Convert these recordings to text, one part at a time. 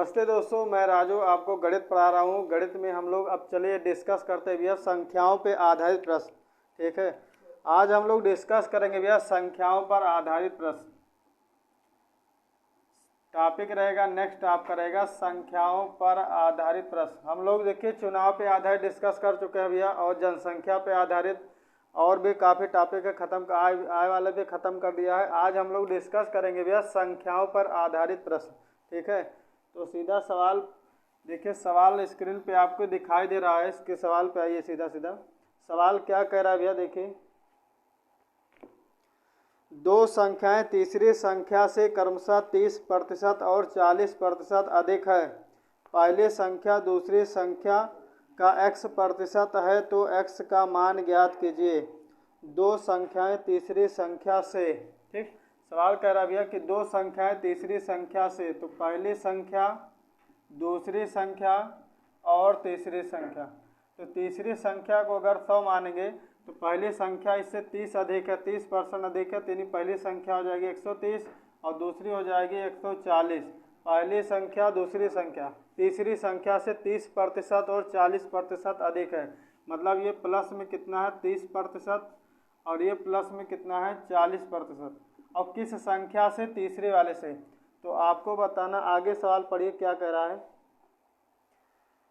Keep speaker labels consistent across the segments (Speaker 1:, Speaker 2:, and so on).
Speaker 1: नमस्ते दोस्तों, मैं राजू आपको गणित पढ़ा रहा हूँ। गणित में हम लोग अब चलिए डिस्कस करते हैं भैया संख्याओं पे आधारित प्रश्न। ठीक है, आज हम लोग डिस्कस करेंगे भैया संख्याओं पर आधारित प्रश्न। टॉपिक रहेगा नेक्स्ट आपका रहेगा संख्याओं पर आधारित प्रश्न। हम लोग देखिए चुनाव पे आधारित डिस्कस कर चुके हैं भैया, और जनसंख्या पे आधारित और भी काफ़ी टॉपिक है, खत्म आए वाले भी ख़त्म कर दिया है। आज हम लोग डिस्कस करेंगे भैया संख्याओं पर आधारित प्रश्न। ठीक है, तो सीधा सवाल देखिए, सवाल स्क्रीन पे आपको दिखाई दे रहा है। इसके सवाल पे आइए, सीधा सीधा सवाल क्या कह रहा है भैया। देखिए, दो संख्याएं तीसरी संख्या से क्रमशः 30% और 40% अधिक है। पहली संख्या दूसरी संख्या का x% है तो x का मान ज्ञात कीजिए। दो संख्याएं तीसरी संख्या से, ठीक, सवाल कह रहा भैया कि दो संख्याएं तीसरी संख्या से, तो पहली संख्या दूसरी संख्या और तीसरी संख्या। तो तीसरी संख्या को अगर 100 मानेंगे तो पहली संख्या इससे 30 अधिक है, 30% अधिक है, यानी पहली संख्या हो जाएगी 130 और दूसरी हो जाएगी 140। पहली संख्या दूसरी संख्या तीसरी संख्या से 30% और 40% अधिक है, मतलब ये प्लस में कितना है 30% और ये प्लस में कितना है 40%। और किस संख्या से? तीसरे वाले से। तो आपको बताना, आगे सवाल पढ़िए क्या कह रहा है।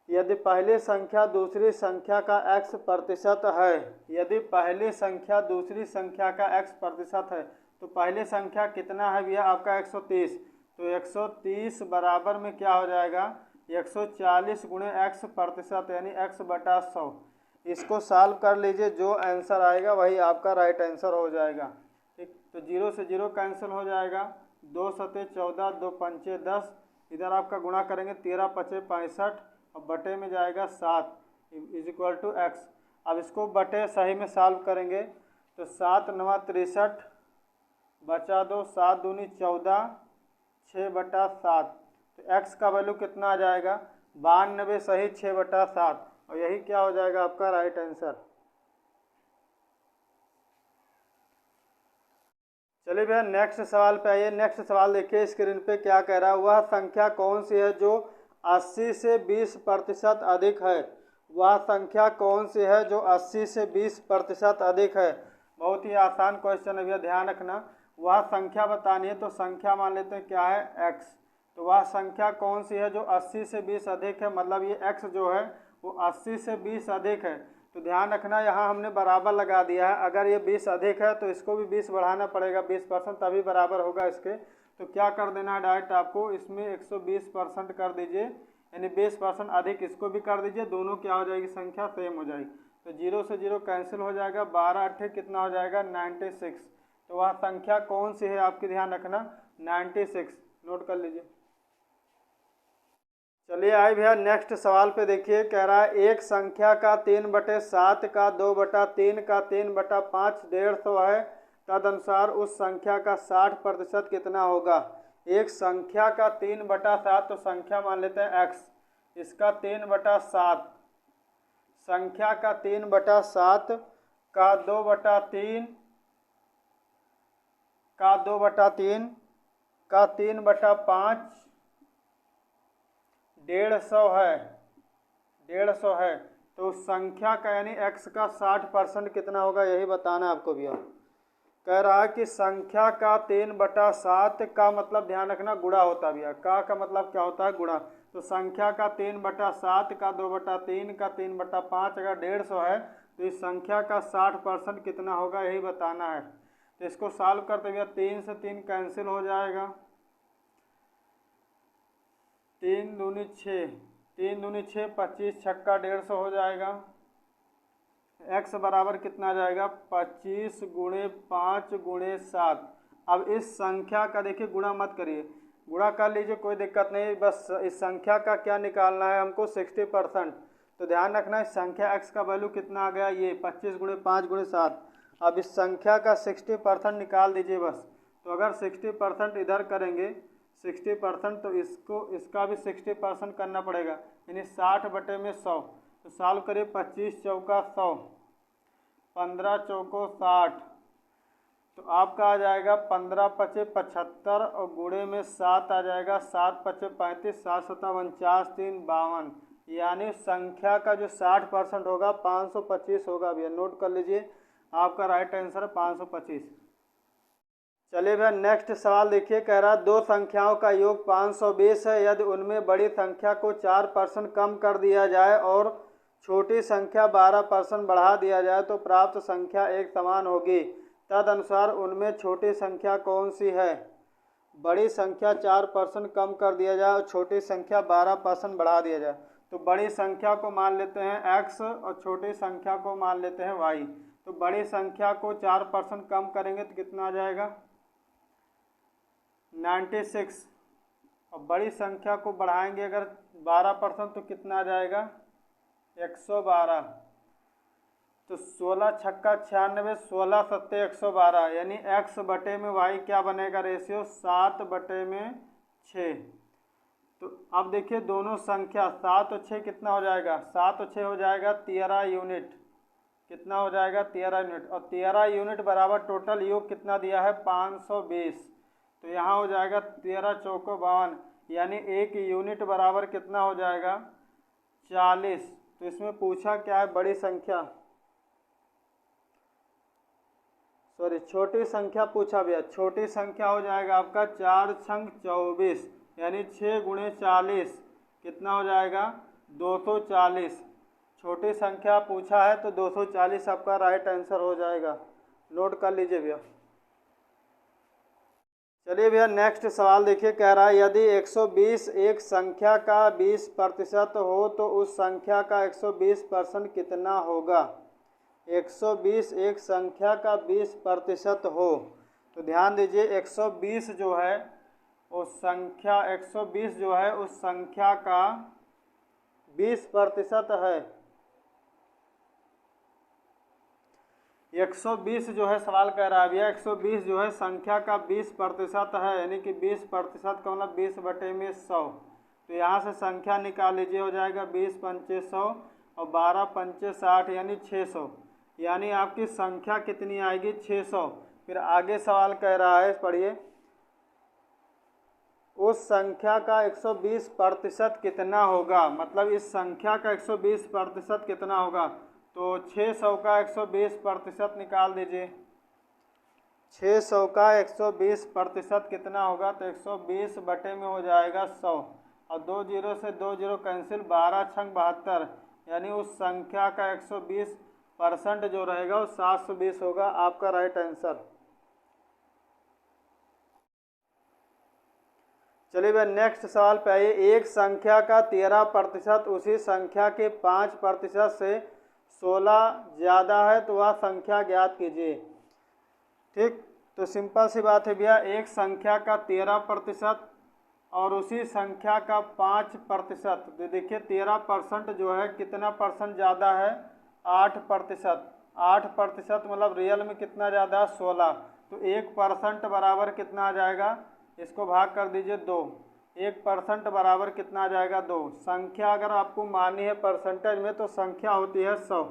Speaker 1: यदि पहली संख्या दूसरी संख्या का x% है, यदि पहली संख्या दूसरी संख्या का x% है, तो पहली संख्या कितना है भैया आपका 130। तो 130 बराबर में क्या हो जाएगा 140 गुणे x%, यानी x/100। इसको सॉल्व कर लीजिए, जो आंसर आएगा वही आपका राइट आंसर हो जाएगा। ठीक, तो 0 से 0 कैंसिल हो जाएगा, 2 सते 14, 2 पंचे 10, इधर आपका गुणा करेंगे 13 पचे 65 और बटे में जाएगा 7 इज इक्वल टू एक्स। अब इसको बटे सही में सॉल्व करेंगे तो 7 9 63 बचा 2, 7 दूनी 14, 6/7। तो एक्स का वैल्यू कितना आ जाएगा 92 सही 6/7, और यही क्या हो जाएगा आपका राइट आंसर। चलिए भैया नेक्स्ट सवाल पे आइए। नेक्स्ट सवाल देखिए स्क्रीन पे क्या कह रहा है। वह संख्या कौन सी है जो 80 से 20% अधिक है? वह संख्या कौन सी है जो 80 से 20% अधिक है? बहुत ही आसान क्वेश्चन है भैया, ध्यान रखना। वह संख्या बतानी है तो संख्या मान लेते हैं क्या है x। तो वह संख्या कौन सी है जो 80 से 20 अधिक है, मतलब ये x जो है वो 80 से 20 अधिक है। तो ध्यान रखना, यहाँ हमने बराबर लगा दिया है। अगर ये 20 अधिक है तो इसको भी 20 बढ़ाना पड़ेगा, 20% तभी बराबर होगा इसके। तो क्या कर देना है डायरेक्ट आपको, इसमें 120% कर दीजिए, यानी 20% अधिक इसको भी कर दीजिए, दोनों क्या हो जाएगी संख्या सेम हो जाएगी। तो 0 से 0 कैंसिल हो जाएगा, 12 8 कितना हो जाएगा 96। तो वह संख्या कौन सी है आपकी, ध्यान रखना 96, नोट कर लीजिए। चलिए आए भैया नेक्स्ट सवाल पे देखिए, कह रहा है एक संख्या का 3/7 का 2/3 का 3/5 150 है, तदनुसार उस संख्या का 60% कितना होगा? एक संख्या का 3/7, तो संख्या मान लेते हैं x, इसका 3/7, संख्या का 3/7 का 2/3 का 2/3 का 3/5 150 है, 150 है। तो संख्या का यानी x का 60% कितना होगा, यही बताना है आपको भैया। कह रहा है कि संख्या का 3/7 का मतलब ध्यान रखना गुणा होता है भैया, का मतलब क्या होता है गुणा। तो संख्या का 3/7 का 2/3 का 3/5 अगर 150 है तो इस संख्या का 60% कितना होगा, यही बताना है। तो इसको सॉल्व करते भैया 3 से 3 कैंसिल हो जाएगा, 3 दूनी 6, 3 दूनी 6 25 छक्का 150 हो जाएगा। x बराबर कितना आ जाएगा 25 गुणे 5 गुणे 7। अब इस संख्या का देखिए गुणा मत करिए, गुणा कर लीजिए कोई दिक्कत नहीं, बस इस संख्या का क्या निकालना है हमको 60%। तो ध्यान रखना इस संख्या x का वैल्यू कितना आ गया, ये 25 गुणे 5 गुणे 7। अब इस संख्या का 60% निकाल दीजिए बस। तो अगर 60% इधर करेंगे 60%, तो इसका भी 60% करना पड़ेगा, यानी 60/100। तो सॉल्व करिए, 25 चौका 100, 15 चौको 60, तो आपका आ जाएगा 15 पचे 75 और गुणे में 7 आ जाएगा, 7 पचे 35, 7 सत्ता 49, 3 52, यानी संख्या का जो 60% होगा 525 होगा भैया। नोट कर लीजिए, आपका राइट आंसर है 525। चलिए भैया नेक्स्ट सवाल देखिए, कह रहा है दो संख्याओं का योग 520 है। यदि उनमें बड़ी संख्या को 4% कम कर दिया जाए और छोटी संख्या 12% बढ़ा दिया जाए तो प्राप्त संख्या एक समान होगी। तदनुसार उनमें छोटी संख्या कौन सी है? बड़ी संख्या 4% कम कर दिया जाए और छोटी संख्या 12% बढ़ा दिया जाए। तो बड़ी संख्या को मान लेते हैं x और छोटी संख्या को मान लेते हैं y। तो बड़ी संख्या को 4% कम करेंगे तो कितना आ जाएगा? 96। और बड़ी संख्या को बढ़ाएंगे अगर 12% तो कितना आ जाएगा? 112। तो 16 छक्का 96, 16 सत्ते 112, यानी x बटे में y क्या बनेगा रेशियो? 7/6। तो अब देखिए दोनों संख्या 7 और 6 कितना हो जाएगा? 7 और 6 हो जाएगा 13 यूनिट। कितना हो जाएगा? 13 यूनिट। और 13 यूनिट बराबर टोटल योग कितना दिया है? 520। तो यहाँ हो जाएगा 13 चौको 52, यानी 1 यूनिट बराबर कितना हो जाएगा? 40। तो इसमें पूछा क्या है? बड़ी संख्या, सॉरी छोटी संख्या पूछा भैया। छोटी संख्या हो जाएगा आपका 4 छंग 24, यानी 6 गुणे 40 कितना हो जाएगा? 240। छोटी संख्या पूछा है तो 240 आपका राइट आंसर हो जाएगा। नोट कर लीजिए भैया। चलिए भैया नेक्स्ट सवाल देखिए, कह रहा है यदि 120 एक संख्या का 20% हो तो उस संख्या का 120% कितना होगा? 120 एक संख्या का 20% हो तो ध्यान दीजिए 120 जो है उस संख्या 120 जो है उस संख्या का 20% है। 120 जो है सवाल कह रहा है भैया 120 जो है संख्या का 20% है, यानी कि 20% का मतलब 20/100। तो यहाँ से संख्या निकाल लीजिए, हो जाएगा 20 पंचे 100 और 12 पंचे 60, यानी 600। यानी आपकी संख्या कितनी आएगी? 600। फिर आगे सवाल कह रहा है, पढ़िए, उस संख्या का 120% कितना होगा? मतलब इस संख्या का 120% कितना होगा? तो 600 का 120% निकाल दीजिए। 600 का 120% कितना होगा? तो 120 बटे में हो जाएगा 100 और 2 जीरो से 2 जीरो कैंसिल, 12 छंग 72, यानी उस संख्या का 120% जो रहेगा वो 720 होगा। आपका राइट आंसर। चलिए भैया नेक्स्ट सवाल पे आइए, एक संख्या का 13% उसी संख्या के 5% से 16 ज़्यादा है तो वह संख्या ज्ञात कीजिए। ठीक, तो सिंपल सी बात है भैया, एक संख्या का 13% और उसी संख्या का 5%। तो देखिए 13% जो है कितना परसेंट ज़्यादा है? 8%। 8% मतलब रियल में कितना ज़्यादा है? 16। तो 1% बराबर कितना आ जाएगा? इसको भाग कर दीजिए 2। 1% बराबर कितना आ जाएगा? 2। संख्या अगर आपको माननी है परसेंटेज में तो संख्या होती है 100।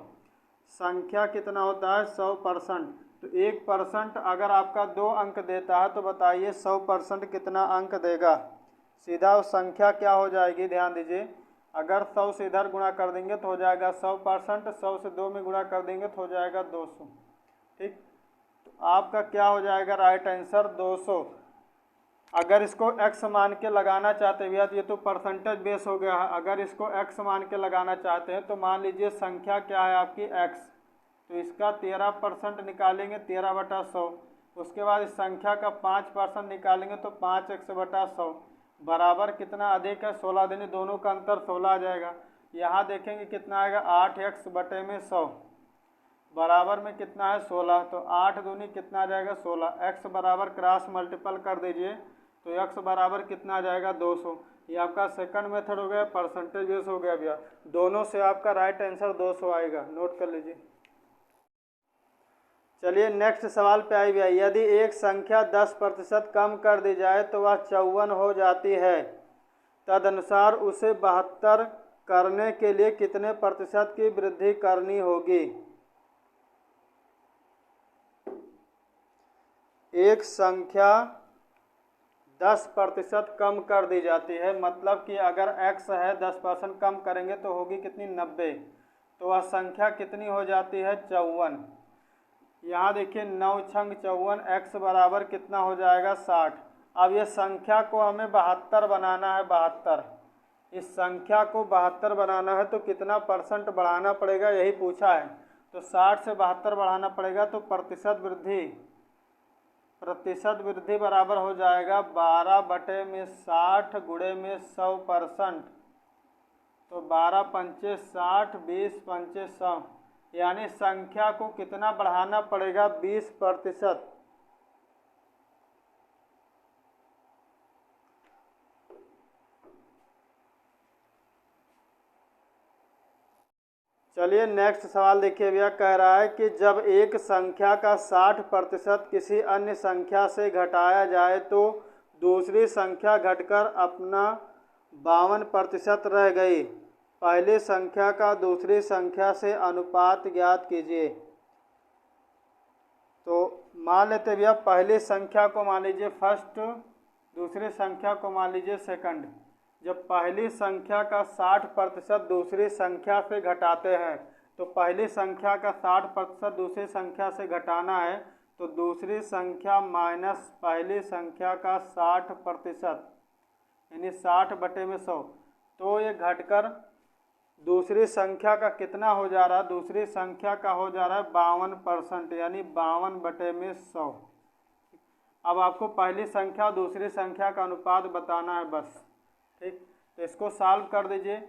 Speaker 1: संख्या कितना होता है? 100%। तो 1% अगर आपका 2 अंक देता है तो बताइए 100% कितना अंक देगा? सीधा संख्या क्या हो जाएगी? ध्यान दीजिए, अगर 100 से इधर गुणा कर देंगे तो हो जाएगा 100%, 100 से 2 में गुणा कर देंगे तो हो जाएगा 200। ठीक, तो आपका क्या हो जाएगा राइट आंसर? 200। अगर इसको x मान के लगाना चाहते हैं भैया तो ये तो परसेंटेज बेस हो गया है। अगर इसको x मान के लगाना चाहते हैं तो मान लीजिए संख्या क्या है आपकी? x। तो इसका 13% निकालेंगे 13/100। उसके बाद इस संख्या का 5% निकालेंगे तो 5x/100 बराबर कितना अधिक है? 16 देने, दोनों का अंतर 16 आ जाएगा। यहाँ देखेंगे कितना आएगा? 8x/100 बराबर में कितना है? 16। तो 8 दूनी कितना आ जाएगा? 16। x बराबर क्रॉस मल्टीपल कर दीजिए तो x बराबर कितना आ जाएगा? 200। ये आपका सेकंड मेथड हो गया, परसेंटेज बेस हो गया भैया। दोनों से आपका राइट आंसर 200 आएगा। नोट कर लीजिए। चलिए नेक्स्ट सवाल पे आई भैया, यदि एक संख्या 10% कम कर दी जाए तो वह 54 हो जाती है। तदनुसार उसे 72 करने के लिए कितने प्रतिशत की वृद्धि करनी होगी? एक संख्या 10% कम कर दी जाती है, मतलब कि अगर x है 10% कम करेंगे तो होगी कितनी 90, तो वह संख्या कितनी हो जाती है 54। यहाँ देखिए 9 छंग 54, x बराबर कितना हो जाएगा 60। अब ये संख्या को हमें 72 बनाना है, 72। इस संख्या को 72 बनाना है तो कितना परसेंट बढ़ाना पड़ेगा, यही पूछा है। तो 60 से 72 बढ़ाना पड़ेगा, तो प्रतिशत वृद्धि बराबर हो जाएगा 12/60 गुणे में 100%। तो 12 पंचे 60, 20 पंचे 100, यानी संख्या को कितना बढ़ाना पड़ेगा 20%। चलिए नेक्स्ट सवाल देखिए भैया, कह रहा है कि जब एक संख्या का 60% किसी अन्य संख्या से घटाया जाए तो दूसरी संख्या घटकर अपना 52% रह गई। पहली संख्या का दूसरी संख्या से अनुपात ज्ञात कीजिए। तो मान लेते भैया पहली संख्या को मान लीजिए फर्स्ट, दूसरी संख्या को मान लीजिए सेकंड। जब पहली संख्या का 60% दूसरी संख्या से घटाते हैं, तो पहली संख्या का 60% दूसरी संख्या से घटाना है, तो दूसरी संख्या माइनस पहली संख्या का 60%, यानी 60/100। तो ये घटकर दूसरी संख्या का कितना हो जा रहा है, दूसरी संख्या का हो जा रहा है 52%, यानी 52/100। अब आपको पहली संख्या और दूसरी संख्या का अनुपात बताना है बस, ठीक। तो इसको सॉल्व कर दीजिए,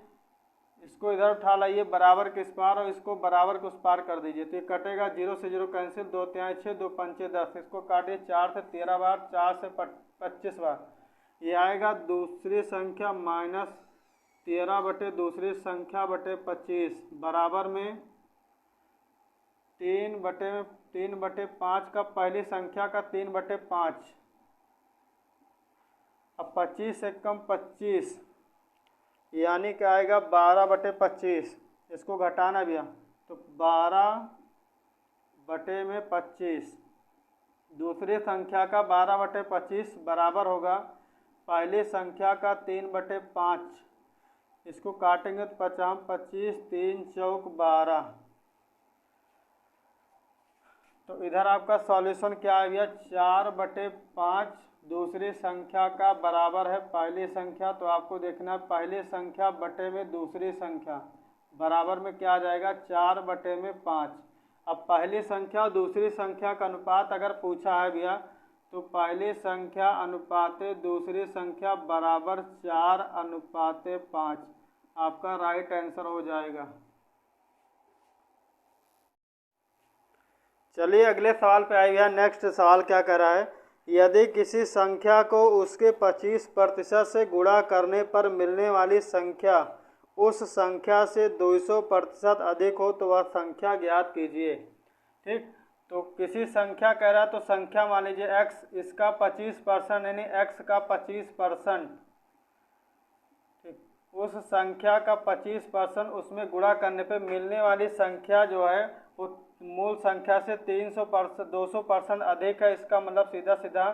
Speaker 1: इसको इधर उठा लाइए बराबर के इस पार और इसको बराबर के उस पार कर दीजिए। तो ये कटेगा, 0 से 0 कैंसिल, 2 तिहाई 6, 2 पंचे 10। इसको काटिए 4 से 13 बार, 4 से 25 बार। ये आएगा दूसरी संख्या माइनस 13 बटे दूसरी संख्या बटे 25 बराबर में 3/5 का पहली संख्या का 3/5। अब 25 से कम 25, यानी क्या आएगा 12/25। इसको घटाना भैया, तो 12/25 दूसरी संख्या का 12/25 बराबर होगा पहली संख्या का 3/5। इसको काटेंगे तो 50, 25, 3 चौक 12। तो इधर आपका सॉल्यूशन क्या है भैया, 4/5 दूसरी संख्या का बराबर है पहली संख्या। तो आपको देखना है पहली संख्या बटे में दूसरी संख्या बराबर में क्या आ जाएगा, 4/5। अब पहली संख्या और दूसरी संख्या का अनुपात अगर पूछा है भैया, तो पहली संख्या अनुपाते दूसरी संख्या बराबर 4/5 आपका राइट आंसर हो जाएगा। चलिए अगले सवाल पे आइए। नेक्स्ट सवाल क्या कह रहा है, यदि किसी संख्या को उसके 25% से गुणा करने पर मिलने वाली संख्या उस संख्या से 200% अधिक हो तो वह संख्या ज्ञात कीजिए। ठीक, तो किसी संख्या कह रहा है, तो संख्या मान लीजिए x, इसका 25% यानी x का 25%, ठीक, उस संख्या का 25% उसमें गुणा करने पे मिलने वाली संख्या जो है वो मूल संख्या से 200% अधिक है। इसका मतलब सीधा सीधा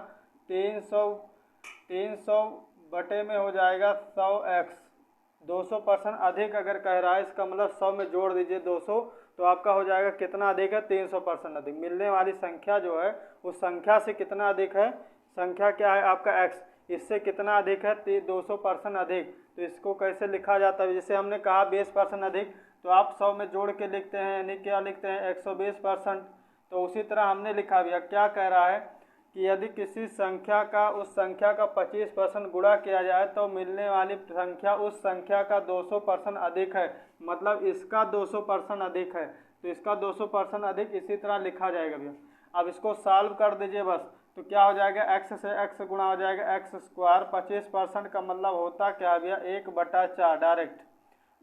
Speaker 1: 300 बटे में हो जाएगा 100x। 200% अधिक अगर कह रहा है, इसका मतलब 100 में जोड़ दीजिए 200, तो आपका हो जाएगा कितना अधिक है, 300% अधिक। मिलने वाली संख्या जो है उस संख्या से कितना अधिक है, संख्या क्या है आपका x, इससे कितना अधिक है, 200% अधिक। तो इसको कैसे लिखा जाता है, जैसे हमने कहा 20% अधिक, तो आप 100 में जोड़ के लिखते हैं, यानी क्या लिखते हैं 120%। तो उसी तरह हमने लिखा भैया, क्या कह रहा है कि यदि किसी संख्या का उस संख्या का 25% गुणा किया जाए तो मिलने वाली संख्या उस संख्या का 200% अधिक है, मतलब इसका 200% अधिक है, तो इसका 200% अधिक इसी तरह लिखा जाएगा भैया। अब इसको सॉल्व कर दीजिए बस, तो क्या हो जाएगा, x से x गुणा हो जाएगा x²। 25% का मतलब होता क्या है भैया, 1/4 डायरेक्ट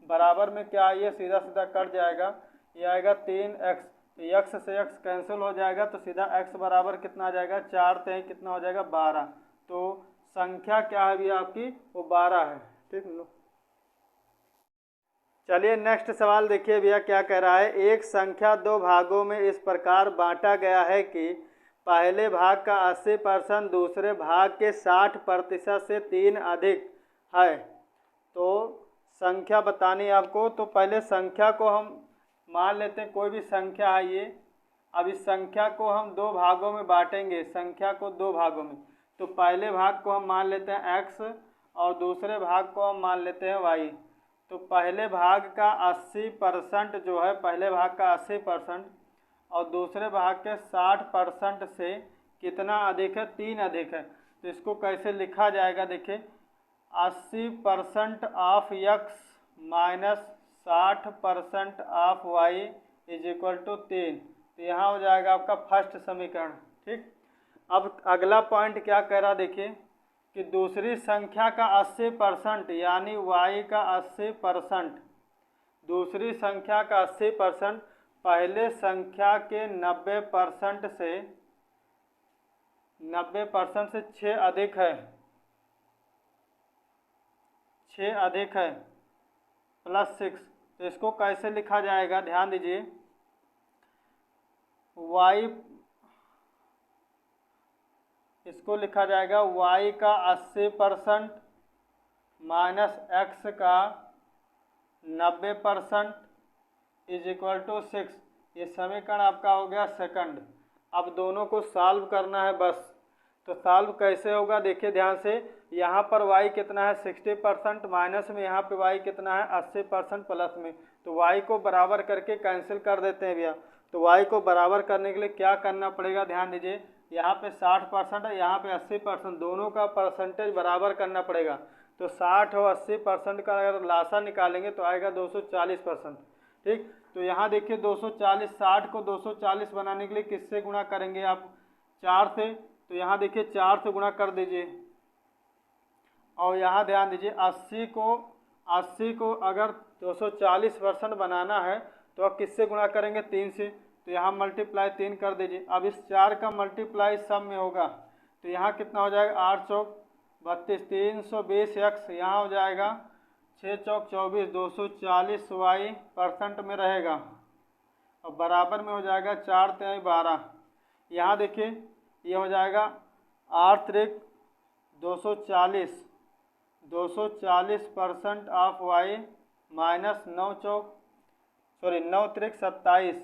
Speaker 1: बराबर में क्या, ये सीधा सीधा कट जाएगा, ये आएगा 3x। तो x से x कैंसिल हो जाएगा, तो सीधा x बराबर कितना आ जाएगा, 4 से कितना हो जाएगा 12। तो संख्या क्या है भैया आपकी, वो 12 है। ठीक, चलिए नेक्स्ट सवाल देखिए भैया क्या कह रहा है, एक संख्या दो भागों में इस प्रकार बांटा गया है कि पहले भाग का 80% दूसरे भाग के 60% से 3 अधिक है। तो संख्या बतानी है आपको। तो पहले संख्या को हम मान लेते हैं, कोई भी संख्या है ये। अब इस संख्या को हम दो भागों में बांटेंगे, संख्या को दो भागों में। तो पहले भाग को हम मान लेते हैं x और दूसरे भाग को हम मान लेते हैं y। तो पहले भाग का 80% जो है, पहले भाग का 80% और दूसरे भाग के 60% से कितना अधिक है? 3 अधिक है। तो इसको कैसे लिखा जाएगा? देखिए 80% ऑफ x माइनस 60% of y is equal to 3। तो यहाँ हो जाएगा आपका फर्स्ट समीकरण। ठीक, अब अगला पॉइंट क्या कह रहा देखिए कि दूसरी संख्या का 80% यानी y का 80%, दूसरी संख्या का 80% पहले संख्या के 90% से 6 अधिक है, 6 अधिक है प्लस 6। तो इसको कैसे लिखा जाएगा? ध्यान दीजिए, y, इसको लिखा जाएगा y का 80% माइनस x का 90% इज इक्वल टू 6। ये समीकरण आपका हो गया सेकंड। अब दोनों को सॉल्व करना है बस। तो सॉल्व कैसे होगा? देखिए ध्यान से, यहाँ पर y कितना है? 60%, माइनस में यहाँ पे y कितना है? 80% प्लस में। तो y को बराबर करके कैंसिल कर देते हैं भैया। तो y को बराबर करने के लिए क्या करना पड़ेगा? ध्यान दीजिए, यहाँ पे 60% है, यहाँ पे 80%, दोनों का परसेंटेज बराबर करना पड़ेगा। तो 60 और 80% का अगर लासा निकालेंगे तो आएगा 240%। ठीक, तो यहाँ देखिए 240, 60 को 240 बनाने के लिए किससे गुणा करेंगे आप? 4 से। तो यहाँ देखिए 4 से गुणा कर दीजिए। और यहाँ ध्यान दीजिए 80 को अगर 240% बनाना है तो आप किससे गुणा करेंगे? 3 से। तो यहाँ मल्टीप्लाई 3 कर दीजिए। अब इस 4 का मल्टीप्लाई सब में होगा तो यहाँ कितना हो जाएगा? 8 चौक 32, 320 x, यहाँ हो जाएगा 6 चौक 24, 240 y परसेंट में रहेगा और बराबर में हो जाएगा 4 तिहाई 12। यहाँ देखिए ये हो जाएगा 8 त्रिक 240% ऑफ y माइनस 9 त्रिक 27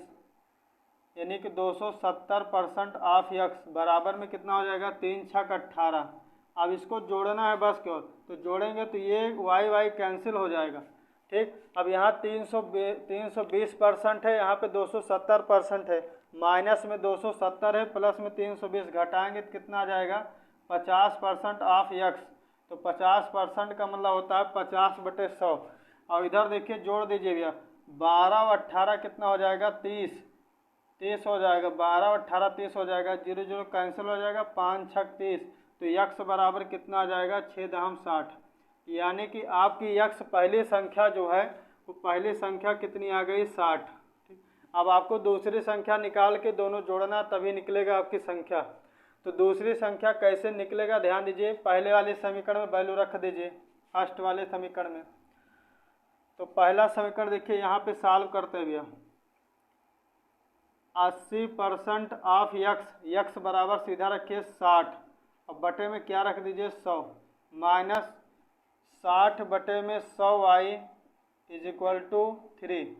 Speaker 1: यानी कि 270% ऑफ x बराबर में कितना हो जाएगा? 3 छक 18। अब इसको जोड़ना है बस क्यों? तो जोड़ेंगे तो ये y कैंसिल हो जाएगा। ठीक, अब यहाँ 320% है, यहाँ पे 270% है, माइनस में 270 है, प्लस में 320 घटाएंगे तो कितना आ जाएगा? 50% ऑफ x। तो 50% का मतलब होता है 50/100। और इधर देखिए जोड़ दीजिए भैया, 12 और 18 कितना हो जाएगा? 30 हो जाएगा। 12 और 18 30 हो जाएगा, 0 0 कैंसिल हो जाएगा, 5 छक 30। तो x बराबर कितना आ जाएगा? 6×60। यानी कि आपकी x पहली संख्या जो है वो पहली संख्या कितनी आ गई? 60। अब आपको दूसरी संख्या निकाल के दोनों जोड़ना, तभी निकलेगा आपकी संख्या। तो दूसरी संख्या कैसे निकलेगा? ध्यान दीजिए, पहले वाले समीकरण में वैल्यू रख दीजिए, फर्स्ट वाले समीकरण में। तो पहला समीकरण देखिए, यहाँ पे सॉल्व करते हैं भैया। 80% ऑफ x बराबर सीधा रखिए 60 और बटे में क्या रख दीजिए? 100 माइनस 60 बटे में 100 y इज इक्वल टू 3।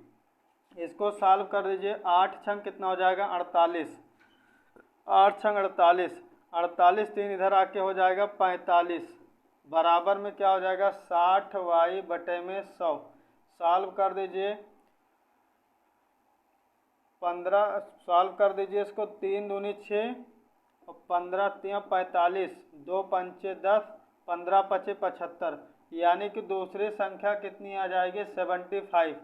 Speaker 1: इसको सॉल्व कर दीजिए। 8 छंग कितना हो जाएगा? 48। 8 छंग 48, 48 3 इधर आके हो जाएगा 45, बराबर में क्या हो जाएगा? 60 y बटे में 100। सॉल्व कर दीजिए, 15 सॉल्व कर दीजिए इसको। 3 दूनी 6 और 15 3 45, 2 पंचे 10, 15 पचे 75। यानी कि दूसरी संख्या कितनी आ जाएगी? 75।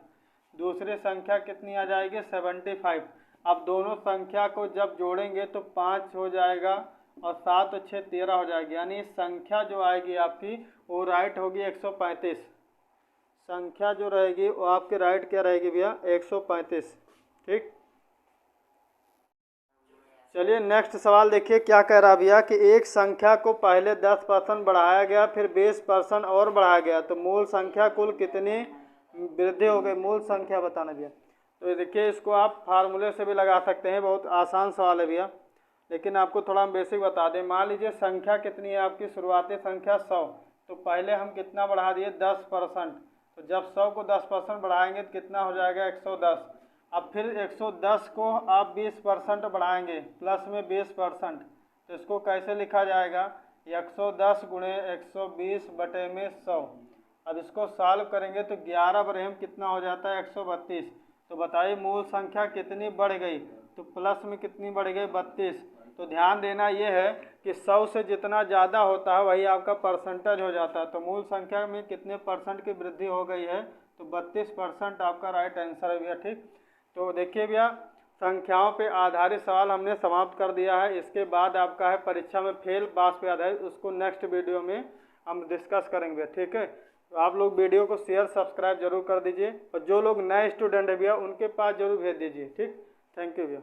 Speaker 1: दूसरी संख्या कितनी आ जाएगी? 75। अब दोनों संख्या को जब जोड़ेंगे तो 5 हो जाएगा और 7 और 6 13 हो जाएगी। यानी संख्या जो आएगी आपकी वो राइट होगी 135। संख्या जो रहेगी वो आपकी राइट क्या रहेगी भैया? 135। ठीक, चलिए नेक्स्ट सवाल देखिए क्या कह रहा भैया कि एक संख्या को पहले 10% बढ़ाया गया, फिर 20% और बढ़ाया गया, तो मूल संख्या कुल कितनी वृद्धि हो गई? मूल संख्या बताना भैया। तो देखिए इसको आप फार्मूले से भी लगा सकते हैं, बहुत आसान सवाल है भैया। लेकिन आपको थोड़ा हम बेसिक बता दें। मान लीजिए संख्या कितनी है आपकी, शुरुआती संख्या 100, तो पहले हम कितना बढ़ा दिए 10%। तो जब 100 को 10% बढ़ाएंगे तो कितना हो जाएगा 110। अब फिर 110 को आप 20% बढ़ाएंगे, प्लस में 20%, तो इसको कैसे लिखा जाएगा 110 गुणे 120 बटे में 100। अब इसको सॉल्व करेंगे तो 11 बरहम कितना हो जाता है 132। तो बताइए मूल संख्या कितनी बढ़ गई, तो प्लस में कितनी बढ़ गई 32। तो ध्यान देना ये है कि 100 से जितना ज़्यादा होता है वही आपका परसेंटेज हो जाता है। तो मूल संख्या में कितने परसेंट की वृद्धि हो गई है, तो 32% आपका राइट आंसर है भैया। ठीक, तो देखिए भैया संख्याओं पे आधारित सवाल हमने समाप्त कर दिया है। इसके बाद आपका है परीक्षा में फेल पास पे आधारित, उसको नेक्स्ट वीडियो में हम डिस्कस करेंगे। ठीक है, तो आप लोग वीडियो को शेयर सब्सक्राइब जरूर कर दीजिए, और जो लोग नए स्टूडेंट है भैया उनके पास जरूर भेज दीजिए। ठीक, थैंक यू भैया।